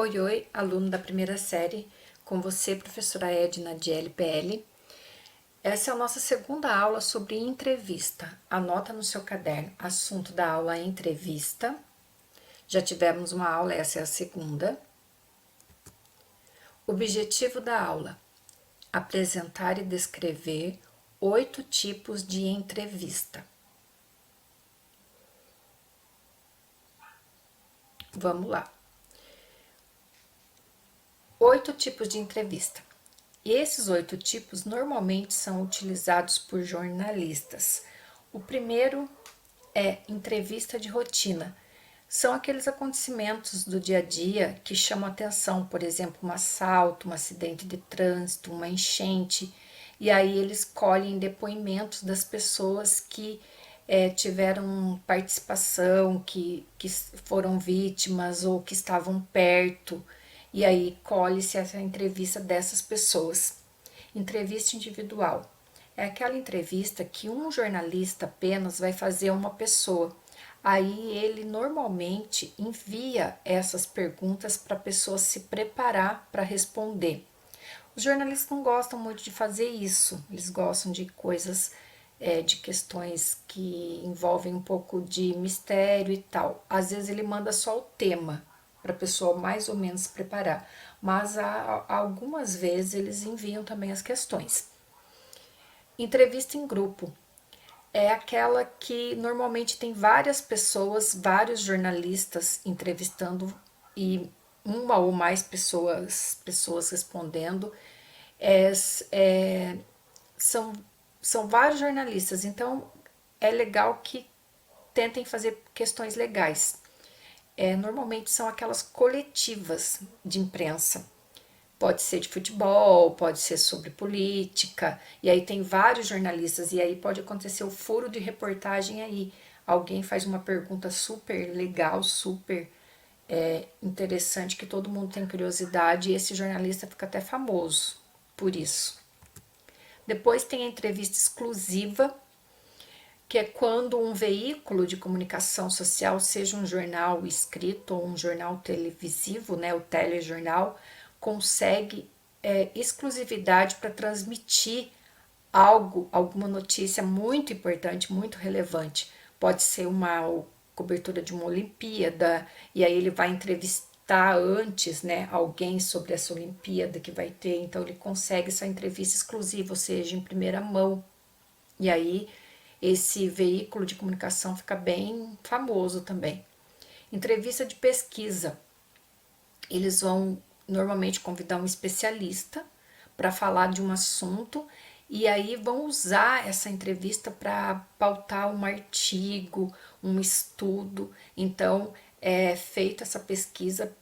Oi, oi, aluno da primeira série, com você, professora Edna de LPL. Essa é a nossa segunda aula sobre entrevista. Anota no seu caderno, assunto da aula é entrevista. Já tivemos uma aula, essa é a segunda. Objetivo da aula: apresentar e descrever 8 tipos de entrevista. Vamos lá. 8 tipos de entrevista. E esses 8 tipos normalmente são utilizados por jornalistas. O primeiro é entrevista de rotina. São aqueles acontecimentos do dia a dia que chamam atenção, por exemplo, um assalto, um acidente de trânsito, uma enchente, e aí eles colhem depoimentos das pessoas que tiveram participação, que foram vítimas ou que estavam perto, e aí colhe-se essa entrevista dessas pessoas. Entrevista individual. É aquela entrevista que um jornalista apenas vai fazer a uma pessoa. Aí ele normalmente envia essas perguntas para a pessoa se preparar para responder. Os jornalistas não gostam muito de fazer isso, eles gostam de coisas, de questões que envolvem um pouco de mistério e tal. Às vezes ele manda só o tema para a pessoa mais ou menos se preparar, mas algumas vezes eles enviam também as questões. Entrevista em grupo é aquela que normalmente tem várias pessoas, vários jornalistas entrevistando e uma ou mais pessoas respondendo. É, é, são, são vários jornalistas, então é legal que tentem fazer questões legais. Normalmente são aquelas coletivas de imprensa. Pode ser de futebol, pode ser sobre política, e aí tem vários jornalistas, e aí pode acontecer o furo de reportagem aí. Alguém faz uma pergunta super legal, super interessante, que todo mundo tem curiosidade, e esse jornalista fica até famoso por isso. Depois tem a entrevista exclusiva, que é quando um veículo de comunicação social, seja um jornal escrito ou um jornal televisivo, né, o telejornal, consegue exclusividade para transmitir algo, alguma notícia muito importante, muito relevante. Pode ser uma cobertura de uma Olimpíada, e aí ele vai entrevistar antes, né, alguém sobre essa Olimpíada que vai ter, então ele consegue essa entrevista exclusiva, ou seja, em primeira mão. E aí esse veículo de comunicação fica bem famoso também. Entrevista de pesquisa. Eles vão normalmente convidar um especialista para falar de um assunto e aí vão usar essa entrevista para pautar um artigo, um estudo. Então é feita essa pesquisa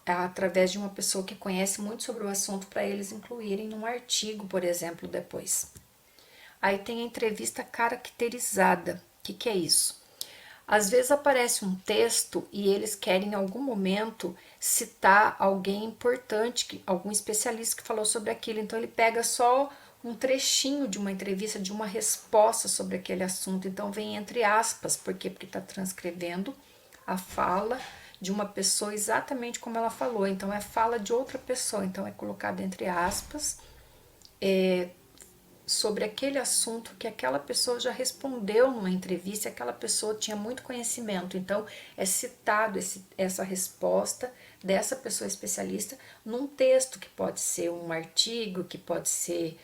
através de uma pessoa que conhece muito sobre o assunto para eles incluírem num artigo, por exemplo, depois. Aí tem a entrevista caracterizada. O que é isso? Às vezes aparece um texto e eles querem em algum momento citar alguém importante, algum especialista que falou sobre aquilo. Então ele pega só um trechinho de uma entrevista, de uma resposta sobre aquele assunto. Então vem entre aspas, porque está transcrevendo a fala de uma pessoa exatamente como ela falou. Então é fala de outra pessoa. Então é colocado entre aspas. Sobre aquele assunto que aquela pessoa já respondeu numa entrevista, aquela pessoa tinha muito conhecimento. Então, é citado essa resposta dessa pessoa especialista num texto que pode ser um artigo, que pode ser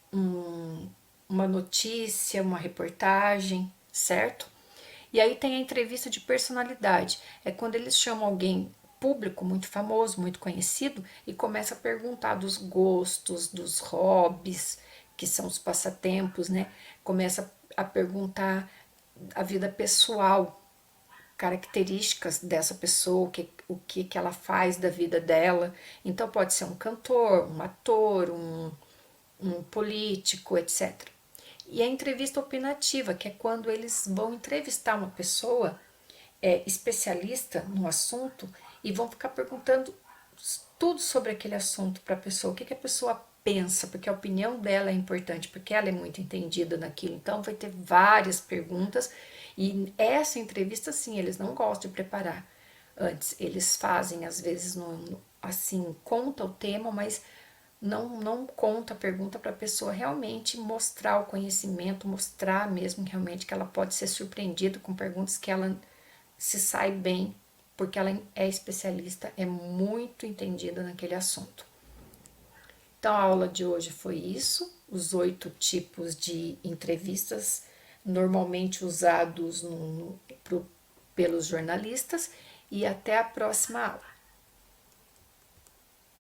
uma notícia, uma reportagem, certo? E aí tem a entrevista de personalidade. É quando eles chamam alguém público muito famoso, muito conhecido, e começa a perguntar dos gostos, dos hobbies, que são os passatempos, né? Começa a perguntar a vida pessoal, características dessa pessoa, o que ela faz da vida dela. Então pode ser um cantor, um ator, um político, etc. E a entrevista opinativa, que é quando eles vão entrevistar uma pessoa especialista no assunto e vão ficar perguntando tudo sobre aquele assunto para a pessoa, o que a pessoa pensa, porque a opinião dela é importante, porque ela é muito entendida naquilo. Então vai ter várias perguntas e essa entrevista sim, eles não gostam de preparar antes. Eles fazem, às vezes, assim, conta o tema, mas não conta a pergunta para a pessoa realmente mostrar o conhecimento, mostrar mesmo realmente que ela pode ser surpreendida com perguntas que ela se sai bem, porque ela é especialista, é muito entendida naquele assunto. Então a aula de hoje foi isso, os 8 tipos de entrevistas normalmente usados pelos jornalistas, e até a próxima aula.